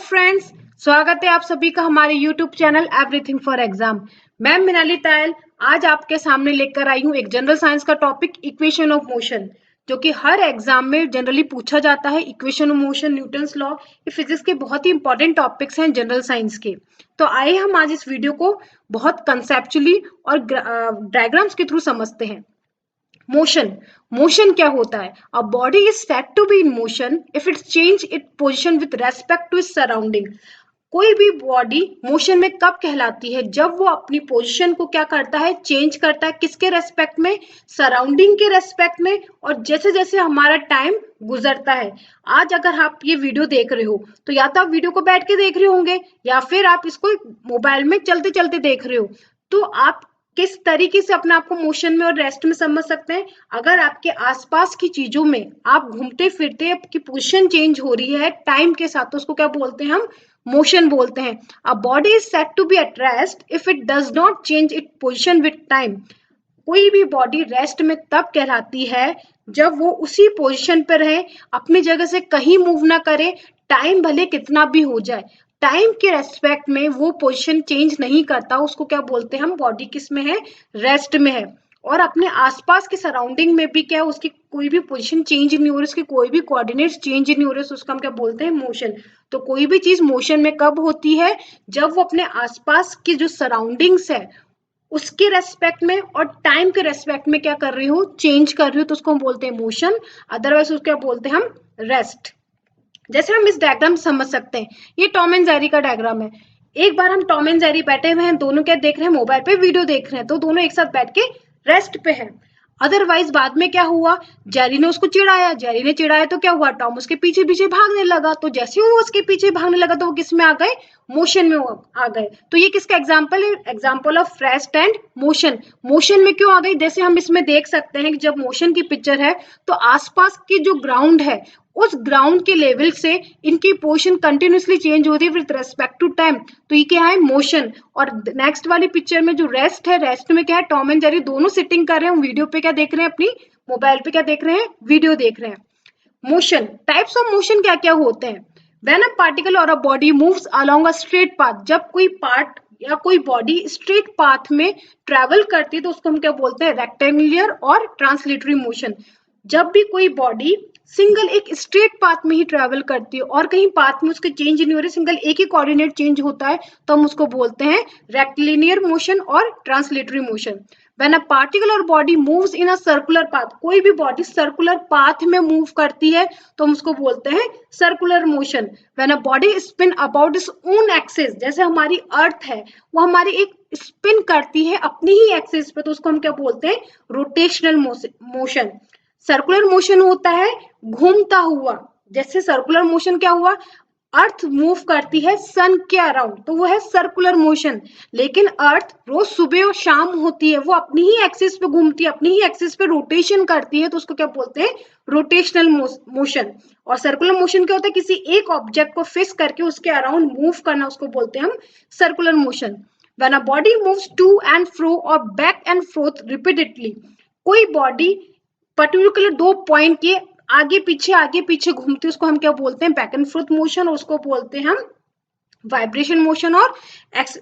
Friends, स्वागत है आप सभी का हमारे YouTube channel everything for exam. मैं मिनाली तायल आज आपके सामने लेकर आई हूँ एक जनरल साइंस का टॉपिक इक्वेशन ऑफ मोशन, जो कि हर एग्जाम में जनरली पूछा जाता है। Equation of motion, Newton's law, ये फिजिक्स के बहुत ही इंपॉर्टेंट टॉपिक्स हैं जनरल साइंस के। तो आइए हम आज इस वीडियो को बहुत कंसेप्चुअली और डायग्राम्स के थ्रू समझते हैं। मोशन क्या होता है? A body is said to be in motion if it change it position with respect to its surrounding. कोई भी बॉडी मोशन में कब कहलाती है? जब वो अपनी पोजीशन को क्या करता है, चेंज करता है। किसके रेस्पेक्ट में? सराउंडिंग के रेस्पेक्ट में। और जैसे जैसे हमारा टाइम गुजरता है, आज अगर आप ये वीडियो देख रहे हो तो या तो आप वीडियो को बैठ के देख रहे होंगे या फिर आप इसको मोबाइल में चलते चलते देख रहे हो। तो आप किस तरीके से अपने आप को मोशन में और रेस्ट में समझ सकते हैं? अगर आपके आसपास की चीजों में आप घूमते फिरते आपकी पोजीशन चेंज हो रही है टाइम के साथ, तो उसको क्या बोलते हैं? हम मोशन बोलते हैं। A body is said to be at rest if it does not change it position with time. कोई भी बॉडी रेस्ट में तब कहलाती है जब वो उसी पोजीशन पर रहे, अपनी जगह से कहीं मूव ना करे, टाइम भले कितना भी हो जाए, टाइम के रेस्पेक्ट में वो पोजीशन चेंज नहीं करता। उसको क्या बोलते हैं हम? बॉडी किस में है? रेस्ट में है। और अपने आसपास के सराउंडिंग में भी क्या है, उसकी कोई भी पोजीशन चेंज नहीं हो रही, उसके कोई भी कोऑर्डिनेट्स चेंज नहीं हो रहे, उसको हम क्या बोलते हैं? मोशन। तो कोई भी चीज मोशन में कब होती है? जब वो अपने आसपास की जो सराउंडिंग्स है उसके रेस्पेक्ट में और टाइम के रेस्पेक्ट में क्या कर रही हो? चेंज कर रही हो, तो उसको हम बोलते हैं मोशन। अदरवाइज उसको क्या बोलते हैं हम? रेस्ट। जैसे हम इस डायग्राम समझ सकते हैं, ये टॉम एंड जेरी का डायग्राम है। एक बार हम टॉम एंड जेरी बैठे हुए हैं, दोनों क्या देख रहे हैं? मोबाइल पे वीडियो देख रहे हैं, तो दोनों एक साथ बैठ के रेस्ट पे है। अदरवाइज बाद में क्या हुआ? जेरी ने उसको चिढ़ाया, जेरी ने चिढ़ाया तो क्या हुआ? टॉम उसके पीछे पीछे भागने लगा, तो जैसे ही वो उसके पीछे भागने लगा तो वो किस में आ गए? मोशन में आ गए। तो ये किसका एग्जाम्पल है? Example of rest and motion. Motion में क्यों आ गई? जैसे हम इसमें देख सकते हैं कि जब मोशन की पिक्चर है तो आसपास की जो ग्राउंड है उस ग्राउंड के लेवल से इनकी पोजीशन कंटिन्यूसली चेंज होती है विद रेस्पेक्ट टू टाइम, तो ये क्या है? मोशन। और नेक्स्ट वाली पिक्चर में जो रेस्ट है, रेस्ट में क्या है? टॉम एंड जेरी दोनों सिटिंग कर रहे हैं, वीडियो पे क्या देख रहे हैं? अपनी मोबाइल पे क्या देख रहे हैं? वीडियो देख रहे हैं। मोशन, टाइप्स ऑफ मोशन क्या क्या होते हैं? व्हेन अ पार्टिकल और अ body moves along a straight path, जब कोई पार्ट या कोई बॉडी स्ट्रेट पाथ में ट्रेवल करती है तो उसको हम क्या बोलते हैं? रेक्टेंगुलर और ट्रांसलेटरी मोशन। जब भी कोई बॉडी सिंगल एक स्ट्रेट पाथ में ही ट्रेवल करती है और कहीं पाथ में उसके चेंज नहीं हो रही, सिंगल एक ही कोऑर्डिनेट चेंज होता है, तो हम उसको बोलते हैं रेक्टिलिनियर मोशन और translatory motion. When a particle और body moves in a circular path, कोई भी बॉडी सर्कुलर पाथ में मूव करती है तो हम उसको बोलते हैं circular motion. When a body spin about its own axis, जैसे हमारी अर्थ है वो हमारी एक स्पिन करती है अपनी ही एक्सिस पे, तो उसको हम क्या बोलते हैं? Rotational motion. सर्कुलर मोशन होता है घूमता हुआ। जैसे सर्कुलर मोशन क्या हुआ? अर्थ मूव करती है सन के अराउंड, तो वो है सर्कुलर मोशन। लेकिन अर्थ रोज सुबह और शाम होती है, वो अपनी ही एक्सिस पे घूमती है, अपनी ही एक्सिस पे रोटेशन करती है, तो उसको क्या बोलते हैं? Rotational motion. और सर्कुलर मोशन क्या होता है? किसी एक ऑब्जेक्ट को फिक्स करके उसके अराउंड मूव करना, उसको बोलते हैं हम circular motion. When a body moves to and fro और बैक एंड फोर्थ रिपीटेडली, कोई बॉडी पर्टिकुलर दो पॉइंट के आगे पीछे घूमती है, उसको हम क्या बोलते हैं? Back and fourth motion. और उसको बोलते हैं हम वाइब्रेशन मोशन और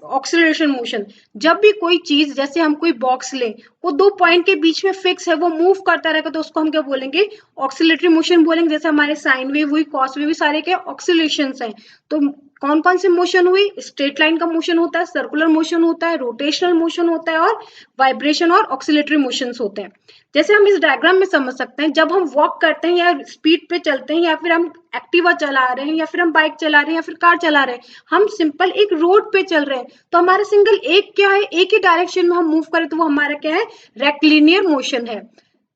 ऑक्सीलरेशन मोशन। जब भी कोई चीज, जैसे हम कोई बॉक्स लें, वो दो पॉइंट के बीच में फिक्स है, वो मूव करता रहेगा, तो उसको हम क्या बोलेंगे? ऑक्सीलरेटरी मोशन बोलेंगे। जैसे हमारे साइन वेव हुई, कॉस वेव हुई, सारे क्या ऑक्सीलेशंस हैं। तो कौन कौन से मोशन हुई? स्ट्रेट लाइन का मोशन होता है, सर्कुलर मोशन होता है, रोटेशनल मोशन होता है और वाइब्रेशन और ऑक्सीलरेटरी मोशंस होते हैं। जैसे हम इस डायग्राम में समझ सकते हैं, जब हम वॉक करते हैं या स्पीड पे चलते हैं या फिर हम एक्टिवा चला रहे हैं या फिर हम बाइक चला रहे हैं या फिर कार चला रहे हैं, हम सिंपल एक रोड पे चल रहे हैं, तो हमारा सिंगल एक क्या है? एक ही डायरेक्शन में हम मूव करें तो वो हमारा क्या है? रेक्टिलिनियर मोशन है।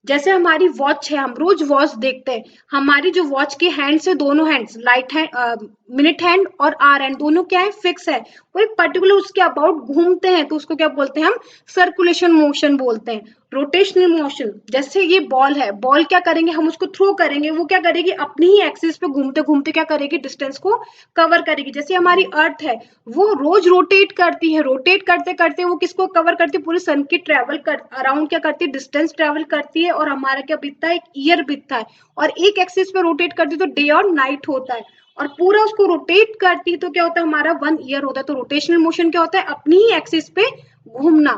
जैसे हमारी वॉच है, हम रोज वॉच देखते हैं, हमारी जो वॉच के हैंड्स है, दोनों hands light hand, minute hand और आवर हैंड, दोनों क्या है? फिक्स है। वो एक पर्टिकुलर उसके अबाउट घूमते हैं, तो उसको क्या बोलते हैं? हम सर्कुलेशन मोशन बोलते हैं। रोटेशनल मोशन, जैसे ये बॉल है, बॉल क्या करेंगे? हम उसको थ्रो करेंगे, वो क्या करेगी? अपनी ही एक्सिस पे घूमते घूमते क्या करेगी? डिस्टेंस को कवर करेगी। जैसे हमारी अर्थ है, वो रोज रोटेट करती है, रोटेट करते करते वो किसको कवर करती है? पूरे सन की ट्रेवल कर अराउंड क्या करती है? डिस्टेंस ट्रेवल करती है। और हमारा क्या बीतता है? एक ईयर बीतता है। और एक एक्सिस पे रोटेट करती है तो डे और नाइट होता है। और पूरा उसको रोटेट करती तो क्या होता है, हमारा 1 ईयर होता है। तो रोटेशनल मोशन क्या होता है, अपनी ही एक्सिस पे घूमना।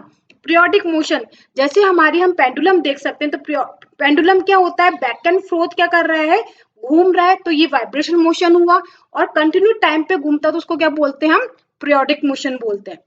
पीरियोडिक मोशन, जैसे हमारी हम पेंडुलम देख सकते हैं, तो पेंडुलम क्या होता है, बैक एंड फोर्थ क्या कर रहा है, घूम रहा है, तो ये वाइब्रेशन मोशन हुआ। और कंटिन्यू टाइम पे घूमता तो उसको क्या बोलते हैं हम, पीरियोडिक मोशन बोलते हैं।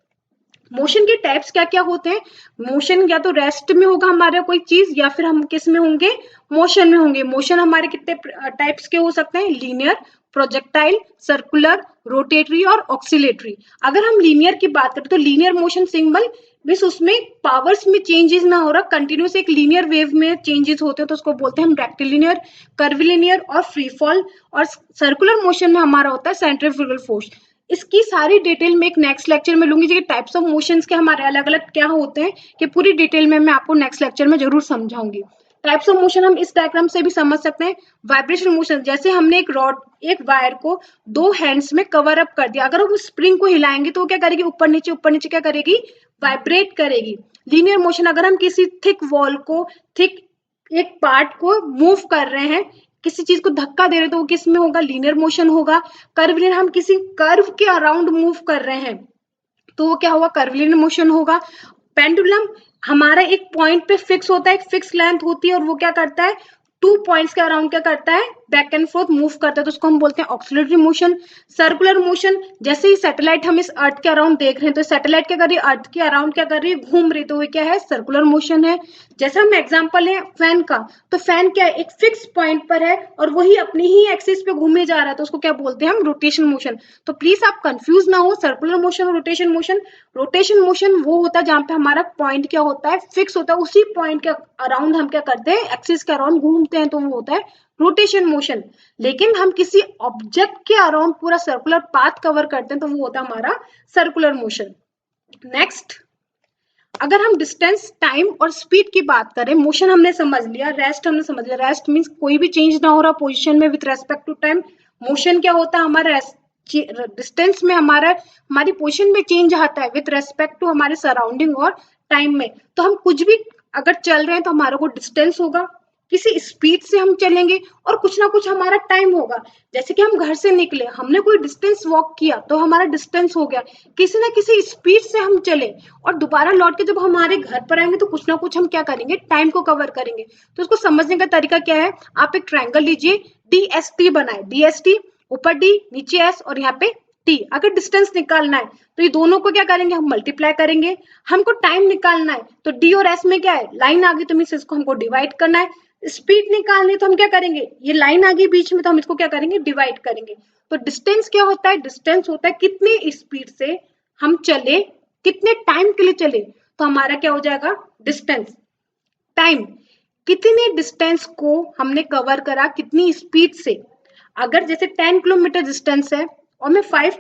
मोशन के टाइप्स क्या क्या होते हैं, मोशन या तो रेस्ट में होगा हमारा कोई चीज, या फिर हम किस में होंगे, मोशन में होंगे। मोशन हमारे कितने टाइप्स के हो सकते हैं, लीनियर, प्रोजेक्टाइल, सर्कुलर, रोटेटरी और ऑक्सीलेटरी। अगर हम लीनियर की बात करें तो लीनियर मोशन सिंबल मीन्स उसमें पावर्स में चेंजेस ना हो रहा, कंटिन्यूस एक लीनियर वेव में चेंजेस होते हैं, तो उसको बोलते हैं हम रेक्टिलिनियर, कर्विलिनियर और फ्री फॉल। और सर्कुलर मोशन में हमारा होता है सेंट्रीफ्यूगल फोर्स। इसकी सारी डिटेल में एक नेक्स्ट लेक्चर में लूंगी, टाइप्स ऑफ मोशंस के हमारे अलग अलग क्या होते हैं कि पूरी डिटेल में मैं आपको नेक्स्ट लेक्चर में जरूर समझाऊंगी। टाइप्स ऑफ मोशन हम इस डायग्राम से भी समझ सकते हैं। वाइब्रेशन मोशन, जैसे हमने एक रॉड, एक वायर को 2 हैंड्स में कवर अप कर दिया, अगर हम उस स्प्रिंग को हिलाएंगे तो वो क्या करेगी, ऊपर नीचे क्या करेगी, वाइब्रेट करेगी। लीनियर मोशन, अगर हम किसी थिक वॉल को, थिक एक पार्ट को मूव कर रहे हैं, किसी चीज को धक्का दे रहे हैं, तो वो किस में होगा, लीनियर मोशन होगा। कर्वलिनियर, हम किसी कर्व के अराउंड मूव कर रहे हैं तो वो क्या होगा, कर्वलिनियर मोशन होगा। पेंडुलम हमारा एक पॉइंट पे फिक्स होता है, एक फिक्स लेंथ होती है, और वो क्या करता है, 2 पॉइंट्स के अराउंड क्या करता है, बैक एंड फोर्थ मूव करता है, तो उसको हम बोलते हैं ऑक्सीलरी मोशन। सर्कुलर मोशन, जैसे ही सैटेलाइट हम इस अर्थ के अराउंड देख रहे हैं, तो सैटेलाइट क्या कर रही है, अर्थ के अराउंड क्या कर रही है, घूम रही, तो वो क्या है, सर्कुलर मोशन है। जैसे हम एग्जांपल है फैन का, तो फैन क्या है, एक फिक्स पॉइंट पर है और वही अपनी ही एक्सिस पे घूमे जा रहा है, तो उसको क्या बोलते हैं हम, रोटेशन मोशन। तो प्लीज आप कंफ्यूज ना हो, सर्कुलर मोशन और रोटेशन मोशन। रोटेशन मोशन वो होता है जहां पे हमारा पॉइंट क्या होता है, फिक्स होता है, उसी पॉइंट के अराउंड हम क्या करते हैं, एक्सिस के अराउंड घूमते हैं, तो वो होता है रोटेशन मोशन। लेकिन हम किसी ऑब्जेक्ट के अराउंड पूरा सर्कुलर पाथ कवर करते हैं, तो वो होता है हमारा सर्कुलर मोशन। नेक्स्ट, अगर हम डिस्टेंस, टाइम और स्पीड की बात करें, मोशन हमने समझ लिया, रेस्ट हमने समझ लिया। रेस्ट मीन्स कोई भी चेंज ना हो रहा पोजीशन में with respect to time. Motion क्या होता है, हमारा डिस्टेंस में हमारी पोजीशन में चेंज आता है विथ रेस्पेक्ट टू हमारे सराउंडिंग और टाइम में। तो हम कुछ भी अगर चल रहे हैं तो हमारा को डिस्टेंस होगा, किसी स्पीड से हम चलेंगे और कुछ ना कुछ हमारा टाइम होगा। जैसे कि हम घर से निकले, हमने कोई डिस्टेंस वॉक किया तो हमारा डिस्टेंस हो गया, किसी ना किसी स्पीड से हम चले और दोबारा लौट के जब हमारे घर पर आएंगे तो कुछ ना कुछ हम क्या करेंगे, टाइम को कवर करेंगे। तो उसको समझने का तरीका क्या है, आप एक ट्रायंगल लीजिए, DST बनाए, DST ऊपर D नीचे S और यहाँ पे T। अगर डिस्टेंस निकालना है तो ये दोनों को क्या करेंगे, हम मल्टीप्लाई करेंगे। हमको टाइम निकालना है तो D और S में क्या है, लाइन आ गई, तो मीन्स इसको हमको डिवाइड करना है। स्पीड निकालनी तो हम क्या करेंगे, ये लाइन आ गई बीच में, तो हम इसको क्या करेंगे, डिवाइड करेंगे। तो डिस्टेंस क्या होता है, डिस्टेंस होता है कितने स्पीड से हम चले, कितने टाइम के लिए चले, तो हमारा क्या हो जाएगा, डिस्टेंस। टाइम, कितने डिस्टेंस को हमने कवर करा, कितनी स्पीड से। अगर जैसे 10 किलोमीटर डिस्टेंस है और मैं 5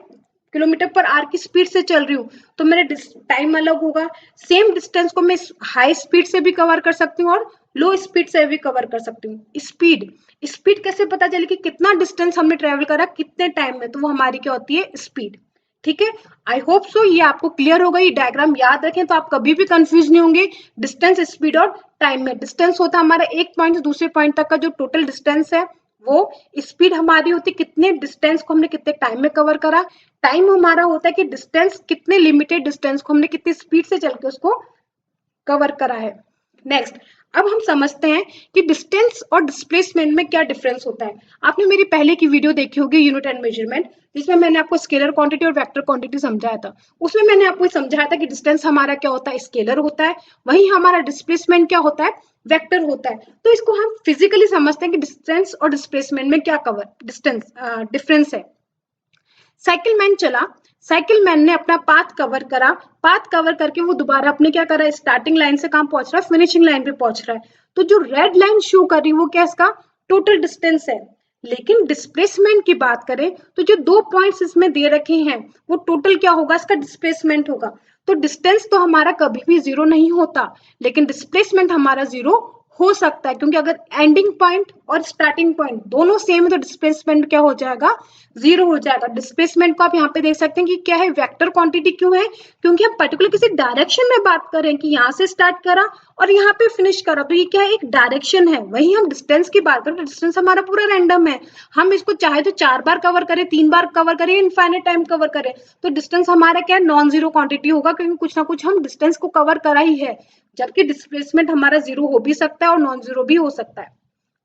किलोमीटर पर आवर की स्पीड से चल रही हूँ तो मेरा टाइम अलग होगा। सेम डिस्टेंस को मैं हाई स्पीड से भी कवर कर सकती हूँ और लो स्पीड से भी कवर कर सकती हूँ। स्पीड, स्पीड कैसे पता चले कि कितना डिस्टेंस हमने ट्रेवल करा कितने टाइम में, तो वो हमारी क्या होती है, स्पीड। ठीक है, आई होप सो ये आपको क्लियर होगा। ये डायग्राम याद रखें तो आप कभी भी कंफ्यूज नहीं होंगे डिस्टेंस, स्पीड और टाइम में। डिस्टेंस होता है हमारा एक पॉइंट से दूसरे पॉइंट तक का जो टोटल डिस्टेंस है वो। स्पीड हमारी होती है कितने डिस्टेंस को हमने कितने टाइम में कवर करा। टाइम हमारा होता है कि डिस्टेंस कितने लिमिटेड डिस्टेंस को हमने कितनी स्पीड से चल के उसको कवर करा है। नेक्स्ट, अब हम समझते हैं कि डिस्टेंस और डिस्प्लेसमेंट में क्या डिफरेंस होता है। आपने मेरी पहले की वीडियो देखी होगी यूनिट एंड मेजरमेंट, जिसमें मैंने आपको स्केलर क्वांटिटी और वेक्टर क्वांटिटी समझाया था। उसमें मैंने आपको समझाया था कि डिस्टेंस हमारा क्या होता है, स्केलर होता है, वहीं हमारा डिस्प्लेसमेंट क्या होता है, वेक्टर होता है। तो इसको हम फिजिकली समझते हैं कि डिस्टेंस और डिस्प्लेसमेंट में क्या डिफरेंस है। साइकिल मैन चला, साइकिल मैन ने अपना पाथ कवर करा, पाथ कवर करके वो दोबारा अपने क्या कर रहा है, स्टार्टिंग लाइन से कहां पहुंच रहा है, फिनिशिंग लाइन पे पहुंच रहा है। तो जो रेड लाइन शो कर रही है वो क्या, इसका टोटल डिस्टेंस है। लेकिन डिस्प्लेसमेंट की बात करें तो जो 2 पॉइंट्स इसमें दे रखे हैं वो टोटल क्या होगा, इसका डिस्प्लेसमेंट होगा। तो डिस्टेंस तो हमारा कभी भी 0 नहीं होता, लेकिन डिस्प्लेसमेंट हमारा 0 हो सकता है, क्योंकि अगर एंडिंग पॉइंट और स्टार्टिंग पॉइंट दोनों सेम है तो डिस्प्लेसमेंट क्या हो जाएगा, जीरो हो जाएगा। डिस्प्लेसमेंट को आप यहाँ पे देख सकते हैं कि क्या है, वेक्टर क्वांटिटी क्यों है, क्योंकि हम पर्टिकुलर किसी डायरेक्शन में बात कर रहे हैं कि यहाँ से स्टार्ट करा और यहाँ पे फिनिश करा, तो ये क्या है, एक डायरेक्शन है। वहीं हम डिस्टेंस की बात करें तो डिस्टेंस हमारा पूरा रैंडम है, हम इसको चाहे तो 4 बार कवर करें, 3 बार कवर करें, इनफाइनाइट टाइम कवर करें, तो डिस्टेंस हमारा क्या है, नॉन जीरो क्वांटिटी होगा, क्योंकि कुछ ना कुछ हम डिस्टेंस को कवर करा ही है। जबकि डिस्प्लेसमेंट हमारा जीरो हो भी सकता है और नॉन जीरो भी हो सकता है।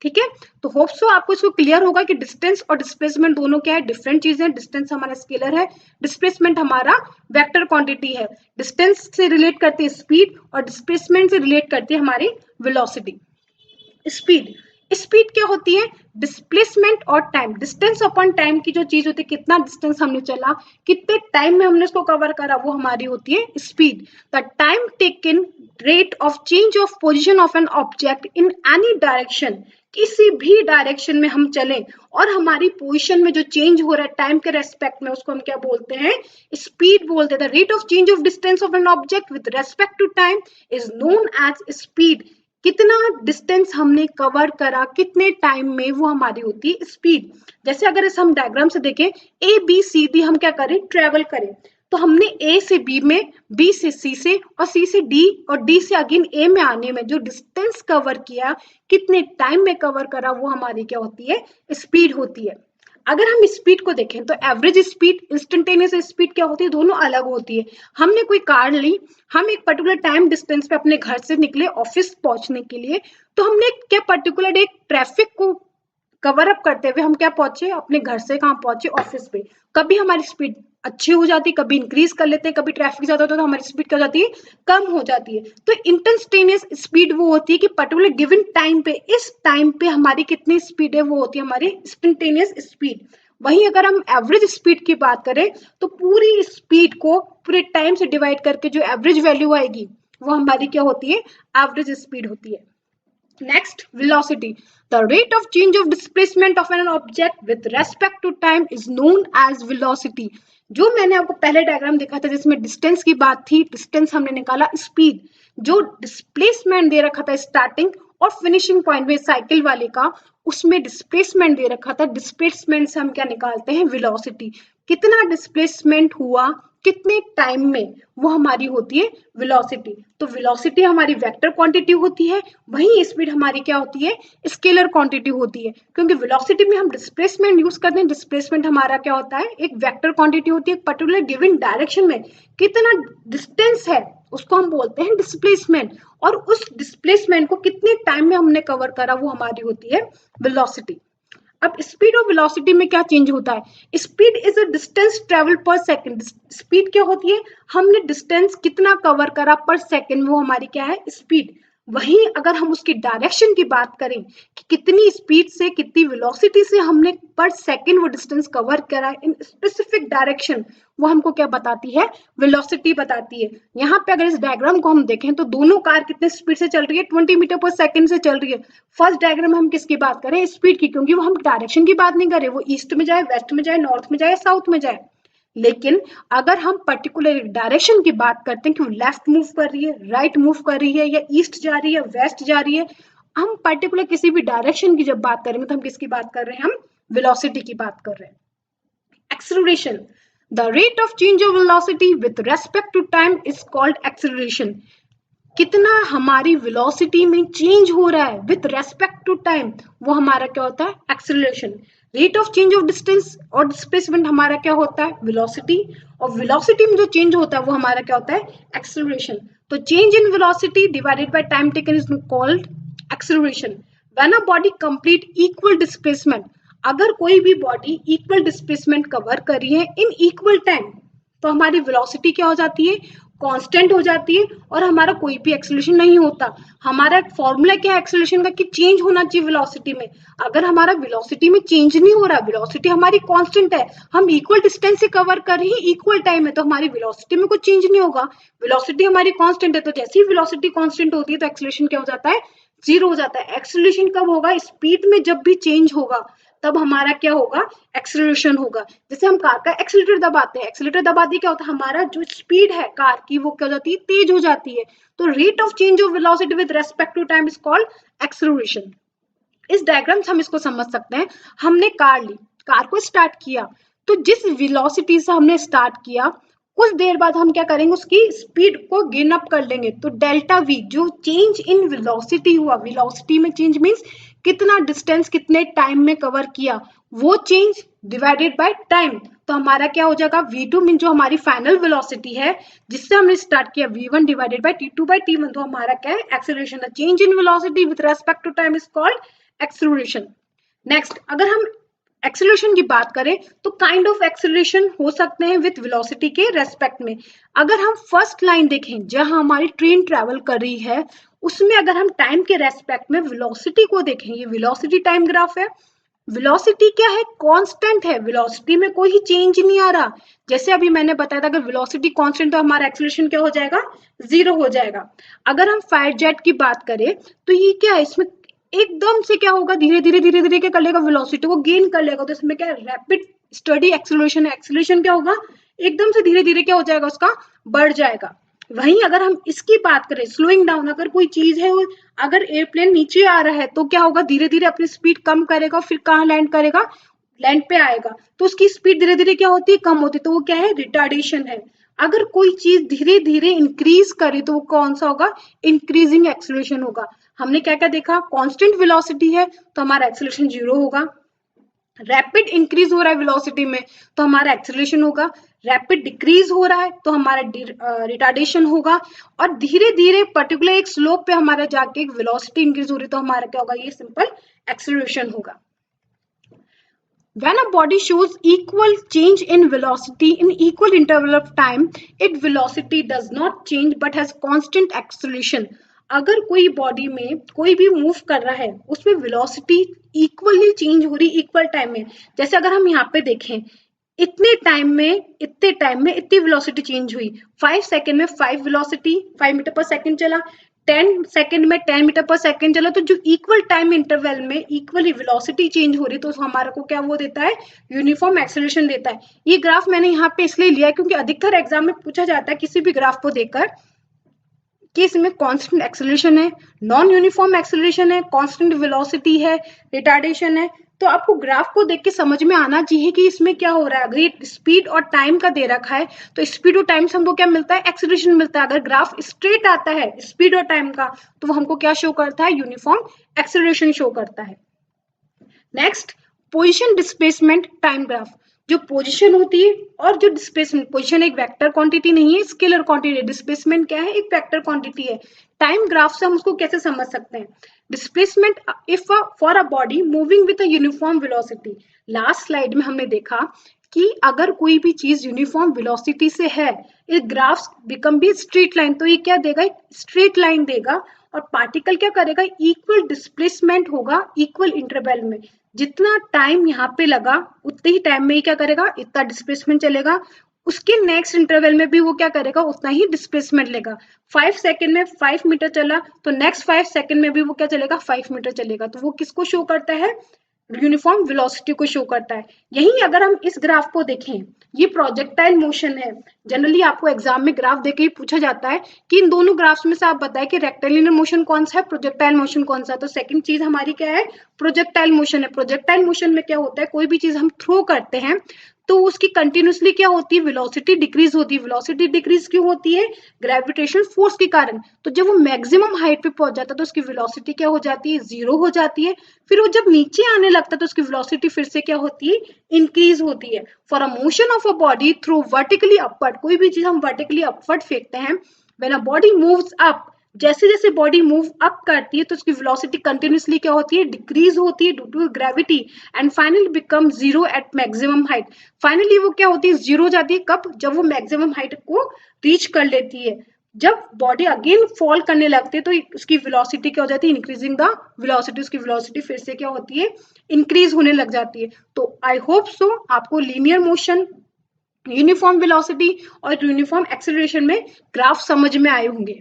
ठीक है, तो होप सो आपको इसको क्लियर होगा कि डिस्टेंस और डिस्प्लेसमेंट दोनों क्या है, डिफरेंट चीजें। डिस्टेंस हमारा स्केलर है, डिस्प्लेसमेंट हमारा वेक्टर क्वांटिटी है। डिस्टेंस से रिलेट करती है स्पीड और डिस्प्लेसमेंट से रिलेट करती है हमारी वेलोसिटी। स्पीड, स्पीड क्या होती है, डिस्प्लेसमेंट और टाइम, डिस्टेंस अपॉन टाइम की जो चीज होती है, कितना डिस्टेंस हमने चला, कितने टाइम में हमने उसको कवर करा, वो हमारी होती है speed. The time taken, rate of change of position of an object in any direction, किसी भी डायरेक्शन में हम चलें और हमारी पोजीशन में जो चेंज हो रहा है टाइम के रेस्पेक्ट में, उसको हम क्या बोलते हैं, स्पीड बोलते हैं। The rate of change of distance of an object with respect to time is known as speed. कितना डिस्टेंस हमने कवर करा कितने टाइम में, वो हमारी होती है स्पीड। जैसे अगर इस हम डायग्राम से देखें, ए बी सी डी हम क्या करें, ट्रेवल करें, तो हमने ए से बी में, बी से सी से और सी से डी और डी से अगेन ए में आने में जो डिस्टेंस कवर किया, कितने टाइम में कवर करा, वो हमारी क्या होती है, स्पीड होती है। अगर हम स्पीड को देखें तो एवरेज स्पीड, इंस्टेंटेनियस स्पीड क्या होती है, दोनों अलग होती है। हमने कोई कार ली, हम एक पर्टिकुलर टाइम डिस्टेंस पे अपने घर से निकले ऑफिस पहुंचने के लिए, तो हमने क्या पर्टिकुलर एक ट्रैफिक को कवर अप करते हुए हम क्या पहुंचे, अपने घर से कहाँ पहुंचे, ऑफिस पे। कभी हमारी स्पीड अच्छी हो जाती है, कभी इंक्रीज कर लेते हैं, कभी ट्रैफिक ज्यादा होता है तो हमारी स्पीड क्या हो जाती है, कम हो जाती है। तो इंस्टेंटेनियस स्पीड वो होती है कि पर्टिकुलर गिवन टाइम पे, इस टाइम पे हमारी कितनी स्पीड है, वो होती है हमारी इंस्टेंटेनियस स्पीड। वहीं अगर हम एवरेज स्पीड की बात करें तो पूरी स्पीड को पूरे टाइम से डिवाइड करके जो एवरेज वैल्यू आएगी, वो हमारी क्या होती है, एवरेज स्पीड होती है। Next, velocity. The rate of change of displacement of an object with respect to time is known as velocity. जो मैंने आपको पहले डायग्राम दिखा था जिसमें डिस्टेंस की बात थी, डिस्टेंस हमने निकाला, स्पीड जो डिस्प्लेसमेंट दे रखा था स्टार्टिंग और फिनिशिंग पॉइंट में साइकिल वाले का, उसमें डिस्प्लेसमेंट दे रखा था, डिस्प्लेसमेंट से हम क्या निकालते हैं, वेलोसिटी। कितना डिस्प्लेसमेंट हुआ कितने टाइम में, वो हमारी होती है वेलोसिटी। तो वेलोसिटी हमारी वेक्टर क्वांटिटी होती है, वहीं स्पीड हमारी क्या होती है, स्केलर क्वांटिटी होती है। क्योंकि वेलोसिटी में हम डिस्प्लेसमेंट यूज करते हैं, डिस्प्लेसमेंट हमारा क्या होता है, एक वेक्टर क्वांटिटी होती है। पर्टिकुलर गिवन डायरेक्शन में कितना डिस्टेंस है उसको हम बोलते हैं डिस्प्लेसमेंट, और उस डिस्प्लेसमेंट को कितने टाइम में हमने कवर करा, वो हमारी होती है वेलोसिटी। अब स्पीड और वेलोसिटी में क्या चेंज होता है, speed is a distance travel पर सेकंड। स्पीड क्या होती है, हमने डिस्टेंस कितना कवर करा पर सेकंड, वो हमारी क्या है, स्पीड। वहीं अगर हम उसकी डायरेक्शन की बात करें कि कितनी स्पीड से कितनी वेलोसिटी से हमने पर सेकंड वो डिस्टेंस कवर करा इन स्पेसिफिक डायरेक्शन, वो हमको क्या बताती है, वेलोसिटी बताती है। यहाँ पे अगर इस डायग्राम को हम देखें तो दोनों कार कितने स्पीड से चल रही है, 20 मीटर पर सेकंड से चल रही है। फर्स्ट डायग्राम में हम किसकी बात करें, स्पीड की, क्योंकि वो हम डायरेक्शन की बात नहीं कर रहे, वो ईस्ट में जाए, वेस्ट में जाए, नॉर्थ में जाए, साउथ में जाए। लेकिन अगर हम पर्टिकुलर डायरेक्शन की बात करते हैं कि वो लेफ्ट मूव कर रही है, राइट मूव कर रही है, या ईस्ट जा रही है, वेस्ट जा रही है, हम पर्टिकुलर किसी भी डायरेक्शन की जब बात करेंगे तो हम किसकी बात कर रहे हैं, हम वेलोसिटी की बात कर रहे हैं। Acceleration, the rate of change of velocity with respect to time is called acceleration. कितना हमारी वेलोसिटी में चेंज हो रहा है विद रेस्पेक्ट टू टाइम, वो हमारा क्या होता है, acceleration. Rate of change of distance और डिस्प्लेसमेंट हमारा क्या होता है, वेलोसिटी, और वेलोसिटी में जो चेंज होता है वो हमारा क्या होता है, एक्सेलरेशन। तो change in velocity divided by time taken is called acceleration. When a body complete equal displacement, अगर कोई भी बॉडी इक्वल डिस्प्लेसमेंट कवर कर रही है इन इक्वल टाइम, तो हमारी वेलोसिटी क्या हो जाती है, कांस्टेंट हो जाती है, और हमारा कोई भी एक्सेलरेशन नहीं होता। हमारा फॉर्मूला क्या है एक्सेलरेशन का, कि चेंज होना चाहिए वेलोसिटी में। अगर हमारा वेलोसिटी में चेंज नहीं हो रहा, वेलोसिटी हमारी कांस्टेंट है, हम इक्वल डिस्टेंस से कवर कर रहे हैं इक्वल टाइम में, तो हमारी वेलोसिटी में कोई चेंज नहीं होगा। वेलोसिटी हमारी कांस्टेंट है, तो जैसे ही वेलोसिटी कांस्टेंट होती है तो एक्सेलरेशन क्या हो जाता है, जीरो हो जाता है। एक्सेलरेशन कब होगा, स्पीड में जब भी चेंज होगा, तब हमारा क्या होगा, एक्सेलरेशन होगा। जैसे हम कार का एक्सीलरेटर दबाते हैं, एक्सीलरेटर दबाते क्या होता है, हमारा जो स्पीड है कार की वो क्या हो जाती है, तेज हो जाती है। तो rate of change of velocity with respect to time is called acceleration. इस डायग्राम से हम इसको समझ सकते हैं। हमने कार ली, कार को स्टार्ट किया, तो जिस वेलोसिटी से हमने स्टार्ट किया कुछ देर बाद हम क्या करेंगे, उसकी स्पीड को गेन अप कर लेंगे। तो डेल्टा वी जो चेंज इन वेलोसिटी हुआ, वेलोसिटी में चेंज मींस कितना डिस्टेंस कितने टाइम में कवर किया, वो चेंज डिवाइडेड बाय टाइम। तो हमारा क्या हो जाएगा, v2 मीन जो हमारी फाइनल वेलोसिटी है जिससे हमने स्टार्ट किया, v1 divided by t2 bye t1। तो हमारा क्या है, acceleration. The change in velocity with respect to time is called acceleration. Next, अगर हम एक्सेलरेशन की बात करें तो काइंड ऑफ एक्सेलरेशन हो सकते हैं विद वेलोसिटी के रेस्पेक्ट में। अगर हम फर्स्ट लाइन देखें जहां हमारी ट्रेन ट्रेवल कर रही है, उसमें अगर हम टाइम के रेस्पेक्ट में वेलोसिटी को देखें, ये वेलोसिटी टाइम ग्राफ है। वेलोसिटी क्या है, कांस्टेंट है, वेलोसिटी में कोई ही चेंज नहीं आ रहा। जैसे अभी मैंने बताया था, अगर वेलोसिटी कांस्टेंट तो हमारा एक्सेलरेशन क्या हो जाएगा, 0 हो जाएगा। अगर हम फायर जेट की बात करें तो ये क्या है, इसमें एकदम से क्या होगा, धीरे धीरे धीरे धीरे क्या कर लेगा, वेलोसिटी को गेन कर लेगा। तो इसमें क्या है, रैपिड स्टडी एक्सेलरेशन है। एक्सेलरेशन क्या होगा, एकदम से धीरे धीरे क्या हो जाएगा, उसका बढ़ जाएगा। वहीं अगर हम इसकी बात करें स्लोइंग डाउन, अगर कोई चीज है, अगर एयरप्लेन नीचे आ रहा है तो क्या होगा, धीरे धीरे अपनी स्पीड कम करेगा, फिर कहाँ लैंड करेगा, लैंड पे आएगा, तो उसकी स्पीड धीरे धीरे क्या होती है, कम होती है। तो वो क्या है, रिटार्डेशन है। अगर कोई चीज धीरे धीरे इंक्रीज करे तो वो कौन सा होगा, इंक्रीजिंग एक्सेलरेशन होगा। हमने क्या क्या देखा, कांस्टेंट वेलोसिटी है तो हमारा एक्सेलरेशन 0 होगा। रैपिड इंक्रीज हो रहा है वेलोसिटी में तो हमारा एक्सेलरेशन होगा। रैपिड डिक्रीज हो रहा है तो हमारा रिटार्डेशन होगा। और धीरे धीरे पर्टिकुलर एक स्लोप पे हमारा जाके एक वेलोसिटी इंक्रीज हो रही है तो हमारा क्या होगा, ये सिंपल एक्सेलरेशन होगा। When a body shows equal change in velocity in equal interval of time, its velocity does not change but has constant acceleration. अगर कोई बॉडी में कोई भी मूव कर रहा है उसमें वेलोसिटी इक्वली चेंज हो रही, इक्वल टाइम में। जैसे अगर हम यहाँ पे देखें, इतने टाइम में इतनी वेलोसिटी चेंज हुई, 5 सेकंड में 5 वेलोसिटी 5 मीटर पर सेकंड चला, 10 सेकंड में 10 मीटर पर सेकंड चला। तो जो इक्वल टाइम इंटरवल में इक्वली वेलोसिटी चेंज हो रही तो हमारा को क्या वो देता है, यूनिफॉर्म एक्सेलरेशन देता है। ये ग्राफ मैंने यहाँ पे इसलिए लिया क्योंकि अधिकतर एग्जाम में पूछा जाता है किसी भी ग्राफ को देखकर कि इसमें कांस्टेंट एक्सेलरेशन है, नॉन यूनिफॉर्म एक्सेलरेशन है, कांस्टेंट वेलोसिटी है, रिटार्डेशन है। तो आपको ग्राफ को देख के समझ में आना चाहिए कि इसमें क्या हो रहा है। अगर ये स्पीड और टाइम का दे रखा है तो स्पीड और टाइम से हमको क्या मिलता है, एक्सेलरेशन मिलता है। अगर ग्राफ स्ट्रेट आता है स्पीड और टाइम का तो वो हमको क्या शो करता है, यूनिफॉर्म एक्सेलरेशन शो करता है। Next, position displacement time graph. जो पोजीशन होती है और जो डिस्प्लेसमेंट, पोजीशन एक वेक्टर क्वांटिटी नहीं है, स्केलर क्वांटिटी। डिस्प्लेसमेंट क्या है, एक वेक्टर क्वांटिटी है। टाइम ग्राफ से हम उसको कैसे समझ सकते हैं, displacement if for a body moving with a uniform velocity. Last slide में हमने देखा कि अगर कोई भी चीज यूनिफॉर्म वेलोसिटी से है, it graph become be straight line, तो ये क्या देगा, स्ट्रेट लाइन देगा। और पार्टिकल क्या करेगा, इक्वल डिस्प्लेसमेंट होगा इक्वल इंटरवल में। जितना टाइम यहाँ पे लगा उतने ही टाइम में ही क्या करेगा, इतना डिस्प्लेसमेंट चलेगा। उसके नेक्स्ट इंटरवल में भी वो क्या करेगा, उतना ही डिस्प्लेसमेंट लेगा। 5 सेकंड में 5 मीटर चला तो नेक्स्ट 5 सेकंड में भी वो क्या चलेगा, 5 मीटर चलेगा। तो वो किसको शो करता है, यूनिफॉर्म वेलोसिटी को शो करता है। यही अगर हम इस ग्राफ को देखें, ये प्रोजेक्टाइल मोशन है। जनरली आपको एग्जाम में ग्राफ देके ही पूछा जाता है कि इन दोनों ग्राफ्स में से आप बताएं कि रेक्टेलिनियर मोशन कौन सा है, प्रोजेक्टाइल मोशन कौन सा है। तो सेकंड चीज हमारी क्या है, प्रोजेक्टाइल मोशन है। प्रोजेक्टाइल मोशन में क्या होता है, कोई भी चीज हम थ्रो करते हैं तो उसकी कंटिन्यूसली क्या होती है, वेलोसिटी डिक्रीज होती है। वेलोसिटी डिक्रीज क्यों होती है, ग्रेविटेशनल फोर्स के कारण। तो जब वो मैक्सिमम हाइट पे पहुंच जाता है तो उसकी वेलोसिटी क्या हो जाती है, 0 हो जाती है। फिर वो जब नीचे आने लगता है तो उसकी वेलोसिटी फिर से क्या होती है, इंक्रीज होती है। For a motion of a body through vertically upward, कोई भी चीज हम वर्टिकली अपवर्ड फेंकते हैं, when a body moves up, जैसे जैसे बॉडी मूव अप करती है तो उसकी वेलोसिटी कंटिन्यूसली क्या होती है, डिक्रीज होती है due to gravity and finally become 0 at maximum height. Finally वो क्या होती है, 0 हो जाती है। कब, जब वो मैक्सिमम हाइट को रीच कर लेती है। जब बॉडी अगेन फॉल करने लगती है तो उसकी वेलोसिटी क्या हो जाती है, इंक्रीजिंग द वेलोसिटी, उसकी वेलोसिटी फिर से क्या होती है, इंक्रीज होने लग जाती है। तो आई होप सो आपको लीनियर मोशन, यूनिफॉर्म वेलोसिटी और यूनिफॉर्म एक्सेलरेशन में ग्राफ समझ में आए होंगे।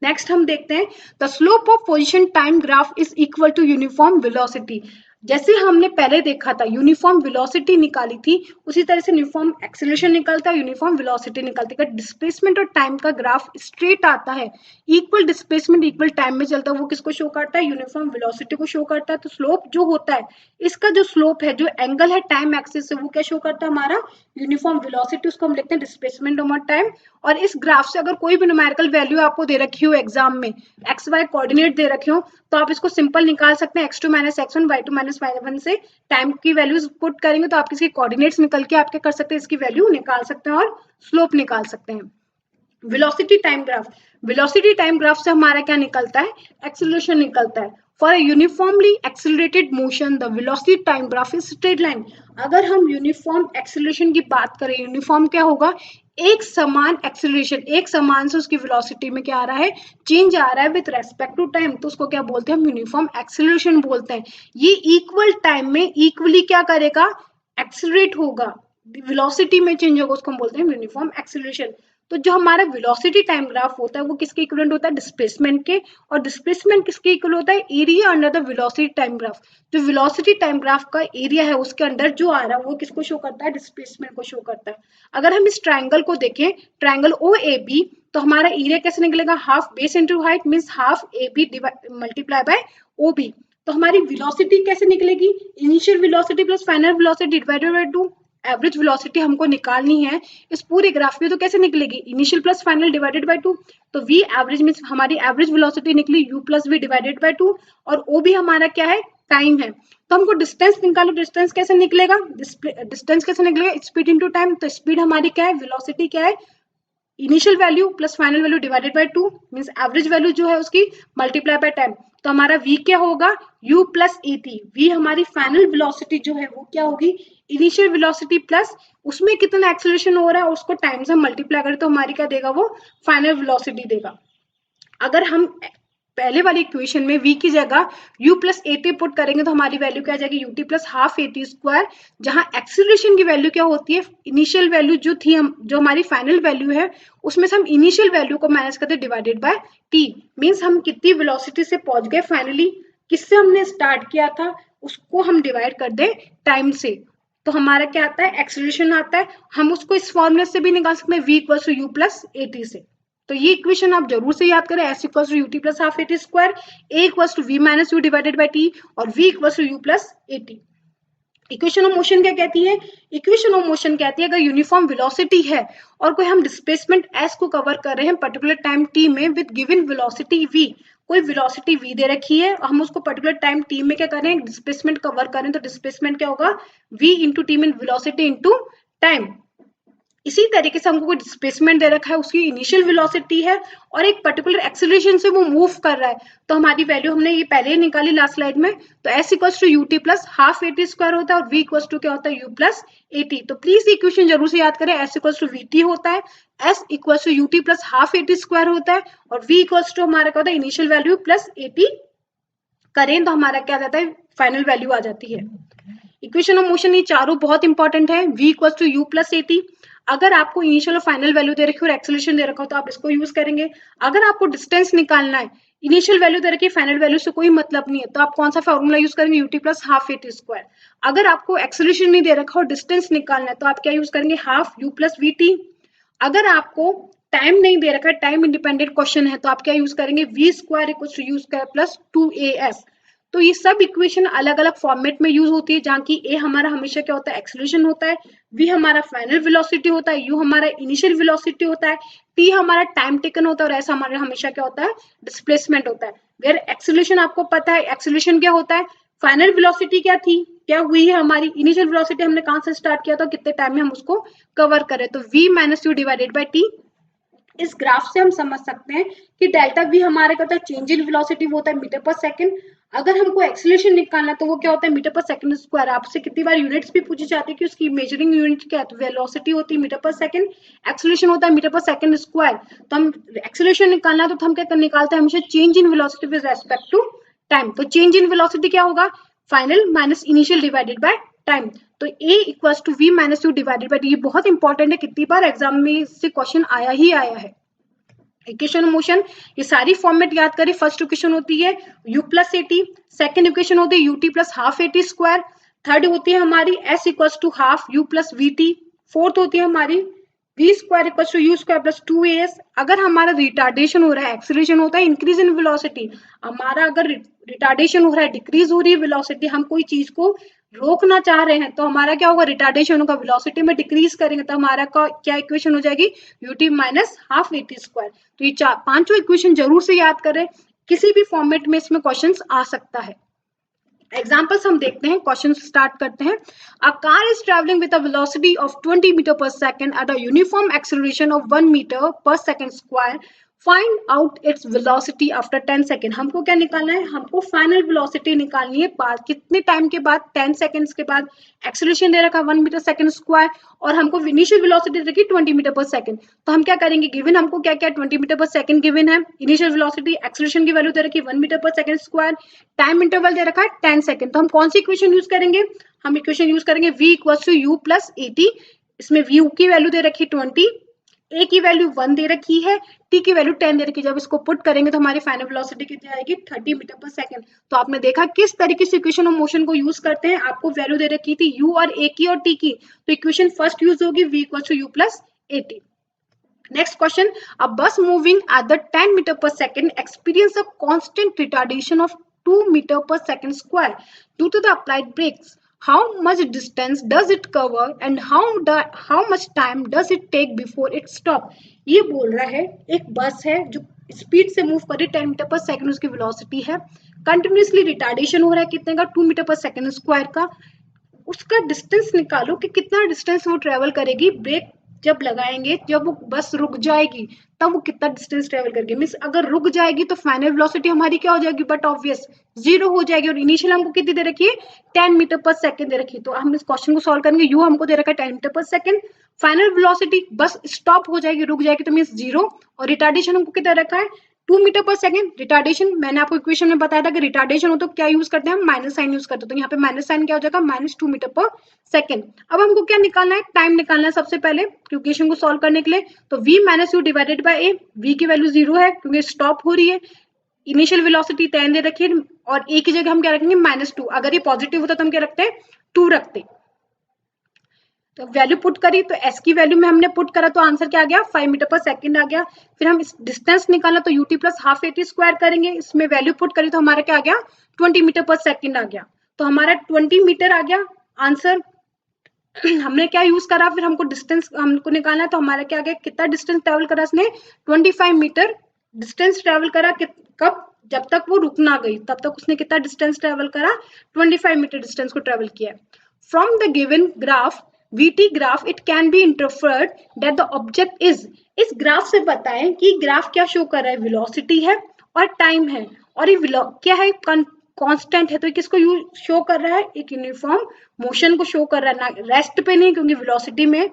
नेक्स्ट हम देखते हैं, the slope of position time graph is equal to uniform velocity. जैसे हमने पहले देखा था यूनिफॉर्म वेलोसिटी निकाली थी, उसी तरह से यूनिफॉर्म एक्सेलरेशन निकलता है, यूनिफॉर्म वेलोसिटी निकलती है। डिस्प्लेसमेंट और टाइम का ग्राफ स्ट्रेट आता है, इक्वल डिस्प्लेसमेंट इक्वल टाइम में चलता है, वो किसको शो करता है? यूनिफॉर्म वेलोसिटी को शो करता है। तो स्लोप जो होता है, इसका जो स्लोप है, जो एंगल है टाइम एक्सिस से, वो क्या शो करता है? हमारा यूनिफॉर्म वेलोसिटी, उसको हम लिखते हैं डिस्प्लेसमेंट ओवर टाइम। और इस ग्राफ से अगर कोई भी न्यूमेरिकल वैल्यू आपको दे रखी हो एग्जाम में, एक्स वाई कोऑर्डिनेट दे रखे हो, तो आप इसको सिंपल निकाल सकते हैं, x2 minus x1 y2 minus y1 से टाइम की वैल्यूज पुट करेंगे तो आप इसके कोऑर्डिनेट्स निकल के आप क्या कर सकते हैं? इसकी वैल्यू निकाल सकते हैं और स्लोप निकाल सकते हैं। Velocity time graph, velocity time graph से हमारा क्या निकलता है? एक्सेलरेशन निकलता है। For uniformly accelerated motion the velocity time graph is straight line. अगर हम यूनिफॉर्म एक्सेलरेशन की बात करें, यूनिफॉर्म क्या होगा? एक समान एक्सेलरेशन, एक समान से उसकी वेलोसिटी में क्या आ रहा है? चेंज आ रहा है विद रेस्पेक्ट टू टाइम, तो उसको क्या बोलते हैं? हम यूनिफॉर्म एक्सेलरेशन बोलते हैं। ये इक्वल टाइम में इक्वली क्या करेगा? एक्सेलरेट होगा, वेलोसिटी में चेंज होगा, उसको हम बोलते हैं यूनिफॉर्म एक्सेलरेशन। तो जो हमारा वेलोसिटी टाइम ग्राफ होता है वो किसके इक्विवेलेंट होता है? डिस्प्लेसमेंट के। और डिस्प्लेसमेंट किसके इक्वल होता है? Area under the velocity time graph. जो वेलोसिटी टाइम ग्राफ का एरिया है उसके अंडर जो आ रहा है वो किसको शो करता है? डिस्प्लेसमेंट को शो करता है। अगर हम इस ट्राइंगल को देखें, ट्राइंगल ओ ए बी, तो हमारा एरिया कैसे निकलेगा? Half base into height means half A B multiply by O B. तो हमारी वेलोसिटी कैसे निकलेगी? Initial velocity plus final velocity divided by 2। Average velocity हमको निकालनी है इस पूरे ग्राफ में, तो कैसे निकलेगी? Initial plus final divided by 2। तो v एवरेज मींस हमारी एवरेज वेलोसिटी निकली u plus V divided by 2, और o भी हमारा क्या है? टाइम है। तो हमको डिस्टेंस निकालो, डिस्टेंस कैसे निकलेगा? डिस्टेंस कैसे निकलेगा? Speed into time. तो स्पीड हमारी क्या है? वेलोसिटी क्या है? Initial value plus final value divided by 2 means average value जो है उसकी मल्टीप्लाई बाय टाइम। तो हमारा v क्या होगा? u plus at। v हमारी फाइनल वेलोसिटी जो है वो क्या होगी? इनिशियल वेलोसिटी प्लस उसमें कितना एक्सेलरेशन हो रहा है उसको टाइम से मल्टीप्लाई करें तो हमारी क्या देगा? वो फाइनल वेलोसिटी देगा। अगर हम पहले वाली इक्वेशन में v की जगह u प्लस एट पुट करेंगे तो हमारी वैल्यू क्या आ जाएगी? ut plus half a t square, जहां एक्सीलरेशन की वैल्यू क्या होती है? इनिशियल वैल्यू जो थी, हम जो हमारी फाइनल वैल्यू है उसमें से हम इनिशियल वैल्यू को माइनस करते डिवाइडेड बाय t, मीन्स हम कितनी वेलोसिटी से पहुंच गए फाइनली, किससे हमने स्टार्ट किया था, उसको हम डिवाइड कर दे टाइम से, तो हमारा क्या आता है? एक्सीलरेशन आता है। हम उसको इस फॉर्मूले से भी निकाल सकते हैं, v equal to you plus AT से। तो ये इक्वेशन आप जरूर से याद करें, s equal to u t plus half a t square, a equal to v minus u divided by t, और v equal to you plus a t. Equation of motion क्या कहती है? इक्वेशन ऑफ मोशन कहती है अगर यूनिफॉर्म वेलोसिटी है और कोई हम डिस्प्लेसमेंट s को कवर कर रहे हैं पर्टिकुलर टाइम t में विद गिवन वेलोसिटी v, कोई वेलोसिटी v दे रखी है, हम उसको पर्टिकुलर टाइम t में क्या कर रहे हैं? डिस्प्लेसमेंट कवर कर रहे हैं, तो डिस्प्लेसमेंट क्या होगा? v into T mean velocity into time. इसी तरीके से हमको कोई डिस्प्लेसमेंट दे रखा है, उसकी इनिशियल वेलोसिटी है और एक पर्टिकुलर एक्सेलरेशन से वो मूव कर रहा है, तो हमारी वैल्यू हमने ये पहले ही निकाली लास्ट स्लाइड में। तो s equals to u t plus half a t square होता है और v इक्वल्स टू क्या होता है? u plus a t. तो प्लीज इक्वेशन जरूर से याद करें, s equals to v t होता है, s equals to u t plus half a t square होता है, और v इक्वल्स टू हमारा क्या होता है? इनिशियल वैल्यू प्लस एटी करें तो हमारा क्या आ जाता है? फाइनल वैल्यू आ जाती है। इक्वेशन ऑफ मोशन ये चारों बहुत इंपॉर्टेंट है। v equals to you plus a t, अगर आपको इनिशियल और फाइनल वैल्यू दे रखी हो और एक्सेलरेशन दे रखा हो तो आप इसको यूज करेंगे। अगर आपको डिस्टेंस निकालना है, इनिशियल वैल्यू दे रखी है, फाइनल वैल्यू से कोई मतलब नहीं है, तो आप कौन सा फॉर्मूला यूज करेंगे? UT plus half a t square. अगर आपको एक्सेलरेशन नहीं दे रखा और डिस्टेंस निकालना है तो आप क्या यूज करेंगे? Half you plus v T. अगर आपको टाइम नहीं दे रखा है, टाइम इंडिपेंडेंट क्वेश्चन है, तो आप क्या यूज करेंगे? V square equal to u square plus two a s. तो ये सब इक्वेशन अलग अलग फॉर्मेट में यूज होती है, जहाँ की ए हमारा हमेशा क्या होता है? एक्सेलरेशन होता है, वी हमारा फाइनल वेलोसिटी होता है, यू हमारा इनिशियल वेलोसिटी होता है, टी हमारा टाइम टेकन होता है, और ऐसा हमारा हमेशा क्या होता है? डिस्प्लेसमेंट होता है। वेयर एक्सेलरेशन आपको पता है, एक्सेलरेशन क्या होता है? फाइनल वेलोसिटी क्या थी, क्या हुई है हमारी? इनिशियल वेलोसिटी हमने कहाँ से स्टार्ट किया था, कितने टाइम में हम उसको कवर करें, तो v minus u divided by T. इस ग्राफ से हम समझ सकते हैं कि डेल्टा वी हमारे का चेंज इन वेलोसिटी वो होता है मीटर पर सेकंड। अगर हमको एक्सेलरेशन निकालना है तो वो क्या होता है? Metre per second square. आपसे कितनी बार यूनिट्स भी पूछी जाती है कि उसकी मेजरिंग यूनिट क्या है, तो वेलोसिटी होती है मीटर पर सेकंड, एक्सेलरेशन होता है मीटर पर सेकंड स्क्वायर। तो हम एक्सेलरेशन निकालना है तो हम क्या निकालते हैं? हमेशा change in velocity with respect to time. तो चेंज इन वेलोसिटी क्या होगा? Final minus initial divided by time. तो a equals to v minus u divided by t, ये बहुत इंपॉर्टेंट है, कितनी बार एग्जाम में इससे क्वेश्चन आया ही आया है। इक्वेशन ऑफ मोशन, ये सारी फॉर्मेट याद करें। फर्स्ट इक्वेशन होती है u plus a t, second equation होती है ut plus half a t square, third होती है हमारी s equals to half u plus v t, fourth होती है हमारी v square equals to u square plus 2as। अगर हमारा रिटार्डेशन हो रहा है, एक्सीलरेशन होता है इंक्रीज इन वेलोसिटी, हमारा अगर रिटार्डेशन हो रहा है, डिक्रीज हो रही है वेलोसिटी, हम कोई चीज को रोकना चाह रहे हैं तो हमारा क्या होगा, रिटार्डेशन होगा, वेलोसिटी में डिक्रीज करेंगे तो हमारा क्या इक्वेशन हो जाएगी, ut minus half a t square. तो ये पांचों इक्वेशन जरूर से याद करें, किसी भी फॉर्मेट में इसमें क्वेश्चंस आ सकता है। एग्जाम्पल्स हम देखते हैं, क्वेश्चन स्टार्ट करते हैं। A car is travelling with a velocity of 20 metre per second at a uniform acceleration of 1 metre per second square, find out its velocity after 10 second. हमको क्या निकालना है, हमको फाइनल वेलोसिटी निकालनी है कितने टाइम के बाद, 10 सेकंड्स के बाद। एक्सेलरेशन दे रखा 1 मीटर सेकंड स्क्वायर और हमको इनिशियल वेलोसिटी दे रखी 20 मीटर पर सेकंड। तो हम क्या करेंगे, गिवन हमको क्या क्या 20 मीटर पर सेकंड गिवन है, इनिशियल वेलोसिटी, एक्सेलरेशन की वैल्यू दे रखी 1 metre per second square, time interval दे रखा है 10 सेकंड। तो हम कौन सी इक्वेशन यूज करेंगे, हम इक्वेशन यूज करेंगे v equals to u plus a t. इसमें v की वैल्यू दे रखी 20, a की वैल्यू 1 दे रखी है, t की वैल्यू 10 दे रखी है। जब इसको पुट करेंगे तो हमारी फाइनल वेलोसिटी कितनी आएगी, 30 मीटर पर सेकंड। तो आपने देखा किस तरीके से इक्वेशन ऑफ मोशन को यूज करते हैं। आपको वैल्यू दे रखी थी u और a की और t की, तो इक्वेशन फर्स्ट यूज होगी v equals to u plus a t. Next question, a bus moving at the 10 meter per second experience a constant retardation of 2 meter per second square due to the applied brakes. How much distance does it cover and how much time does it take before it stop? ये बोल रहा है एक बस है जो speed से move कर रही है, 10 मीटर पर सेकंड उसकी वेलोसिटी है, कंटिन्यूसली रिटार्डेशन हो रहा है कितने का, 2 मीटर पर सेकंड स्क्वायर का। उसका डिस्टेंस निकालो कि कितना डिस्टेंस वो ट्रेवल करेगी, ब्रेक जब लगाएंगे, जब वो बस रुक जाएगी तब वो कितना डिस्टेंस ट्रेवल करेगी। मीन्स अगर रुक जाएगी तो फाइनल वेलोसिटी हमारी क्या हो जाएगी, बट ऑब्वियस 0 हो जाएगी। और इनिशियल हमको कितनी दे रखी है, 10 मीटर पर सेकंड दे रखी है। तो हम इस क्वेश्चन को सॉल्व करेंगे, यू हमको दे रखा है 10 metre per second, final velocity bus stop हो जाएगी, रुक जाएगी तो मीन्स 0, और रिटार्डेशन हमको कितना रखा है 2 मीटर पर सेकंड। रिटार्डेशन मैंने आपको इक्वेशन में बताया था कि रिटार्डेशन हो तो क्या यूज करते हैं, माइनस साइन यूज करते हैं। तो यहाँ पे माइनस साइन क्या हो जाएगा, -2 मीटर पर सेकंड। अब हमको क्या निकालना है, टाइम निकालना है सबसे पहले इक्वेशन को सॉल्व करने के लिए। तो v minus u divided bye ए, v की वैल्यू 0 है क्योंकि स्टॉप हो रही है, इनिशियल वेलोसिटी 10 दे रखी है और a की जगह हम क्या रखेंगे -2। अगर ये पॉजिटिव होता तो हम क्या रखते हैं, 2 रखते। तो वैल्यू पुट करी तो s की वैल्यू में हमने पुट करा तो आंसर क्या आ गया, 5 मीटर पर सेकंड आ गया। फिर हम इस डिस्टेंस निकालना तो ut plus half a t square करेंगे, इसमें वैल्यू पुट करी तो हमारा क्या आ गया, 20 मीटर पर सेकंड आ गया। तो हमारा 20 मीटर आ गया आंसर। हमने क्या यूज करा, फिर हमको डिस्टेंस हमको निकालना है तो हमारा क्या आ गया, कितना डिस्टेंस ट्रेवल करा इसने, 25 मीटर डिस्टेंस ट्रेवल करा। कब, जब तक वो रुक ना गई तब तक उसने कितना डिस्टेंस ट्रेवल करा, 25 मीटर डिस्टेंस को ट्रेवल किया। From the given graph VT graph it can be interfered that the object is. इस ग्राफ से बताएं कि ग्राफ क्या शो कर रहा है, वेलोसिटी है और टाइम है, और ये क्या है, कांस्टेंट है। तो किसको शो कर रहा है, एक यूनिफॉर्म मोशन को शो कर रहा है, ना रेस्ट पे नहीं, क्योंकि वेलोसिटी में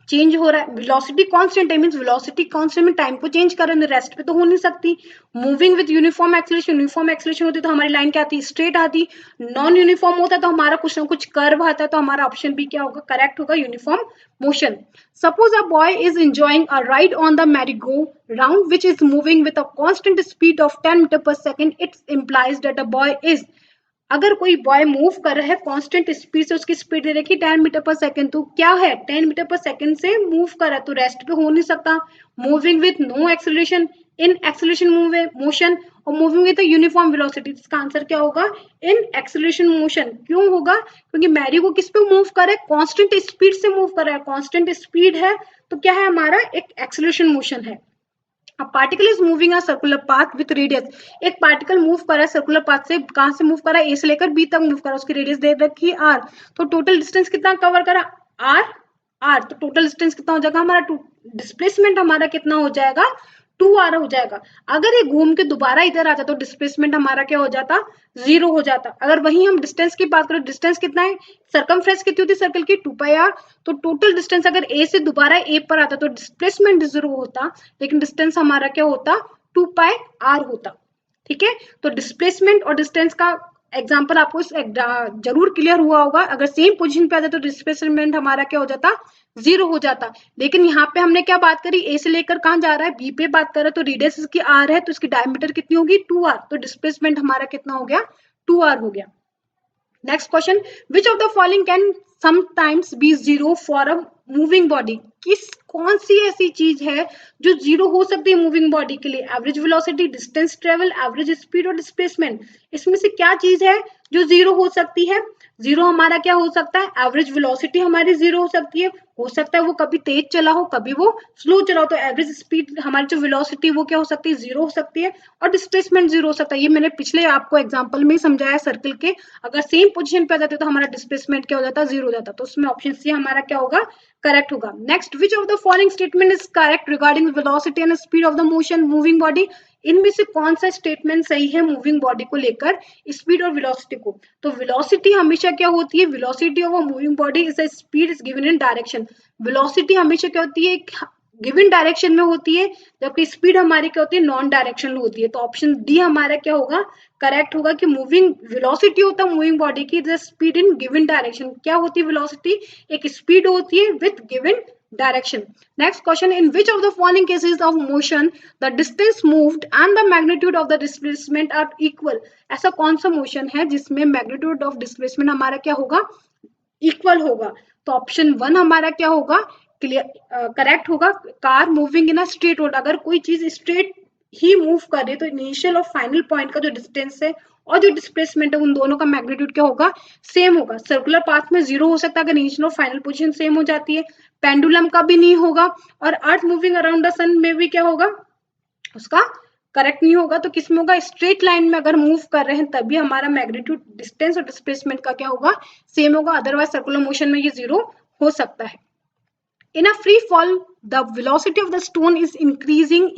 चेंज हो रहा है। वेलोसिटी कांस्टेंट है, मींस वेलोसिटी कांस्टेंट में टाइम को चेंज कर रहे हैं, रेस्ट पे तो हो नहीं सकती। Moving with uniform acceleration, uniform acceleration होती तो हमारी लाइन क्या आती, स्ट्रेट आती। नॉन यूनिफॉर्म होता तो हमारा कुछ ना कुछ कर्व आता है, तो हमारा ऑप्शन बी क्या होगा, करेक्ट होगा, uniform motion. Suppose a boy is enjoying a ride on the merry go round which is moving with a constant speed of 10 metre per second, it implies that a boy is. अगर कोई boy move कर रहा है constant speed से, उसकी speed दे रखी 10 metre per second, तो क्या है 10 मीटर पर सेकंड से मूव कर रहा है तो रेस्ट पे हो नहीं सकता। Moving with no acceleration, in acceleration motion, और मूविंग विथ यूनिफॉर्म वेलोसिटी। इसका आंसर क्या होगा, इन एक्सेलरेशन मोशन। क्यों होगा, क्योंकि मैरी को किस पे मूव कर रहा है, कांस्टेंट स्पीड से मूव कर रहा है। कांस्टेंट स्पीड है तो क्या है, हमारा एक एक्सेलरेशन मोशन है। A particle is moving a circular path with radius. एक पार्टिकल मूव कर रहा है सर्कुलर पाथ से, कहां से मूव कर रहा है, ए से लेकर बी तक मूव कर रहा है, उसकी रेडियस दे रखी है r। तो टोटल डिस्टेंस कितना कवर करा, r। तो टोटल डिस्टेंस कितना हो जाएगा हमारा, डिस्प्लेसमेंट हमारा कितना हो जाएगा, 2r हो जाएगा। अगर ये घूम के दोबारा इधर आ जाता तो डिस्प्लेसमेंट हमारा क्या हो जाता, 0 हो जाता। अगर वही हम डिस्टेंस की बात करें, डिस्टेंस कितना है, सर्कमफ्रेंस कितनी होती है सर्कल की, 2πr। तो टोटल डिस्टेंस अगर ए से दोबारा ए पर आता तो डिस्प्लेसमेंट 0 होता, लेकिन डिस्टेंस हमारा क्या होता, 2πr होता। ठीक है, तो डिस्प्लेसमेंट और डिस्टेंस का एग्जाम्पल आपको जरूर क्लियर हुआ होगा। अगर सेम पोजीशन पे आ जाए तो डिस्प्लेसमेंट हमारा क्या हो जाता, 0 हो जाता। लेकिन यहाँ पे हमने क्या बात करी, ए से लेकर कहाँ जा रहा है, बी पे बात कर रहा है, तो रेडियस इसकी आर है, तो इसकी डायमीटर कितनी होगी, 2r, तो डिस्प्लेसमेंट हमारा कितना हो गया, 2r हो गया। Next question, which of the following can sometimes be 0 for a moving body, कौन सी ऐसी चीज है जो 0 हो सकती है मूविंग बॉडी के लिए, average velocity, distance travel, average speed और डिस्प्लेसमेंट, इसमें से क्या चीज है जो 0 हो सकती है। 0 हमारा क्या हो सकता है, एवरेज वेलोसिटी हमारी 0 हो सकती है, हो सकता है वो कभी तेज चला हो कभी वो स्लो चला हो, तो एवरेज स्पीड हमारी जो वेलोसिटी वो क्या हो सकती है, 0 हो सकती है, और डिस्प्लेसमेंट 0 हो सकता है। ये मैंने पिछले आपको एग्जांपल में समझाया सर्कल के, अगर सेम पोजीशन पे आ जाते तो हमारा डिस्प्लेसमेंट क्या हो जाता, 0 हो जाता। तो उसमें ऑप्शन सी हमारा क्या होगा, करेक्ट होगा। Next, which of the following statement is correct regarding velocity and speed of the motion moving body, इनमें से कौन सा स्टेटमेंट सही है मूविंग बॉडी को लेकर, स्पीड और वेलोसिटी को। तो वेलोसिटी हमेशा क्या होती है, velocity of a moving body is a speed is given in direction. Velocity हमेशा क्या होती है, गिवन डायरेक्शन में होती है, जबकि स्पीड हमारी क्या होती है, नॉन डायरेक्शनल होती है। तो ऑप्शन डी हमारा क्या होगा, करेक्ट होगा, कि मूविंग वेलोसिटी होता है मूविंग बॉडी की the speed in given direction. क्या होती है वेलोसिटी, एक स्पीड होती है with given direction. Next question, in which of the following cases of motion the distance moved and the magnitude of the displacement are equal? ऐसा कौन सा motion है जिसमें magnitude of displacement हमारा क्या होगा, इक्वल होगा। तो ऑप्शन 1 हमारा क्या होगा, क्लियर करेक्ट होगा, car moving in a straight road. अगर कोई चीज स्ट्रेट ही मूव कर रही है तो इनिशियल और फाइनल पॉइंट का जो डिस्टेंस है और जो डिस्प्लेसमेंट है उन दोनों का मैग्नीट्यूड क्या होगा, सेम होगा। सर्कुलर पाथ में 0 हो सकता है अगर इनिशियल और फाइनल पोजीशन सेम हो जाती है। पेंडुलम का भी नहीं होगा, और अर्थ मूविंग अराउंड द सन में भी क्या होगा, उसका करेक्ट नहीं होगा। तो किसमें होगा, स्ट्रेट लाइन में अगर मूव कर रहे हैं तभी हमारा मैग्नीट्यूड, डिस्टेंस और डिस्प्लेसमेंट का क्या होगा, सेम होगा, अदरवाइज सर्कुलर मोशन में ये 0 हो सकता है। In a free fall, the velocity of the stone is increasing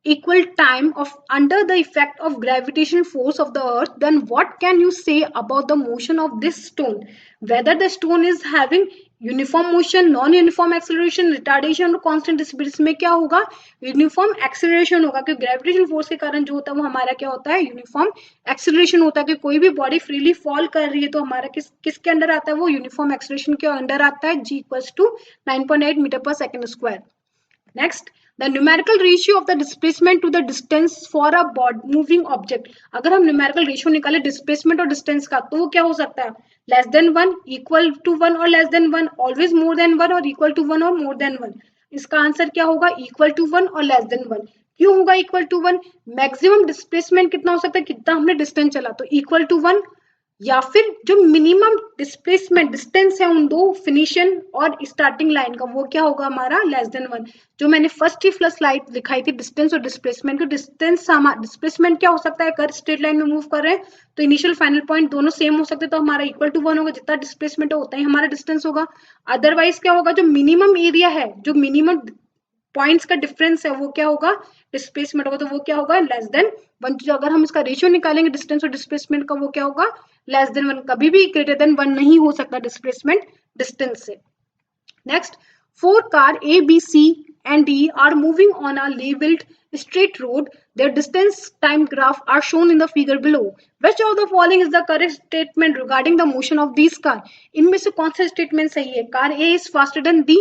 equal time of under the effect of gravitational force of the earth, then what can you say about the motion of this stone, whether the stone is having uniform motion, non uniform acceleration, retardation और constant speed. इसमें क्या होगा, uniform acceleration होगा, क्योंकि gravitation force के कारण जो होता है वो हमारा क्या होता है, यूनिफॉर्म एक्सेलरेशन होता है। कि कोई भी बॉडी फ्रीली फॉल कर रही है तो हमारा किसके अंडर आता है, वो यूनिफॉर्म एक्सेलरेशन के अंडर आता है, g equals to 9.8 metre per second square. Next, the numerical ratio of the displacement to the distance for a moving object। अगर हम numerical ratio निकाले displacement और distance का तो वो क्या हो सकता है, less than 1, equal to 1 और less than 1, always more than 1 और equal to 1 और more than 1। इसका आंसर क्या होगा, equal to 1 और less than 1। क्यों होगा equal to 1, मैक्सिमम डिस्प्लेसमेंट कितना हो सकता है, कितना हमने डिस्टेंस चला, तो equal to 1, या फिर जो मिनिमम डिस्प्लेसमेंट डिस्टेंस है उन दो फिनिशियन और स्टार्टिंग लाइन का, वो क्या होगा हमारा, लेस देन 1। जो मैंने फर्स्ट ही स्लाइड दिखाई थी डिस्टेंस और डिस्प्लेसमेंट की, डिस्टेंस डिस्प्लेसमेंट क्या हो सकता है, अगर स्ट्रेट लाइन में मूव कर रहे हैं तो इनिशियल फाइनल पॉइंट दोनों सेम हो सकते हैं, तो हमारा इक्वल टू 1 होगा, जितना डिस्प्लेसमेंट है उतना ही हमारा डिस्टेंस होगा। अदरवाइज क्या होगा, जो मिनिमम एरिया है, जो मिनिमम पॉइंट्स का डिफरेंस है वो क्या होगा, डिस्प्लेसमेंट होगा, तो वो क्या होगा, लेस देन 1। जो अगर हम इसका रेशियो निकालेंगे डिस्टेंस और डिस्प्लेसमेंट का, वो क्या होगा, लेस देन 1। कभी भी ग्रेटर देन 1 नहीं हो सकता डिस्प्लेसमेंट डिस्टेंस से। Next, 4 car A, B, C and D are moving on a leveled straight road. Their distance time graph are shown in the figure below. Which of the following is the correct statement regarding the motion of these car? इनमें से कौन सा statement सही है, car A is faster than D,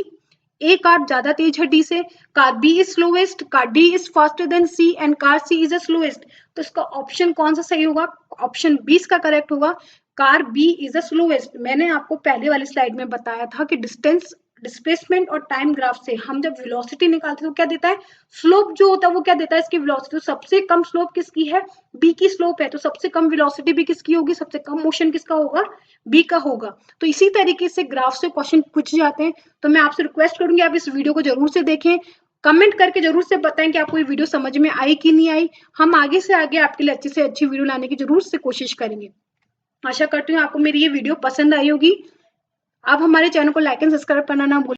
A car ज्यादा तेज है D से, car B is slowest, car D is faster than C and car C is the slowest. तो इसका ऑप्शन कौन सा सही होगा, ऑप्शन बी इसका करेक्ट होगा, car B is the slowest. मैंने आपको पहले वाली स्लाइड में बताया था कि डिस्टेंस, डिस्प्लेसमेंट और टाइम ग्राफ से हम जब वेलोसिटी निकालते हैं तो क्या देता है, स्लोप जो होता है वो क्या देता है, इसकी वेलोसिटी। तो सबसे कम स्लोप किसकी है, बी की स्लोप है, तो सबसे कम वेलोसिटी भी किसकी होगी, सबसे कम मोशन किसका होगा, बी का होगा। तो इसी तरीके से ग्राफ से क्वेश्चन पूछ जाते हैं। तो मैं आपसे रिक्वेस्ट करूंगी आप इस वीडियो को जरूर से देखें, कमेंट करके जरूर से बताएं कि आपको ये वीडियो समझ में आई कि नहीं आई। हम आगे से आगे आपके लिए अच्छी से अच्छी वीडियो लाने की जरूर से कोशिश करेंगे। आशा करती हूँ आपको मेरी ये वीडियो पसंद आई होगी। आप हमारे चैनल को लाइक एंड सब्सक्राइब करना ना भूलें।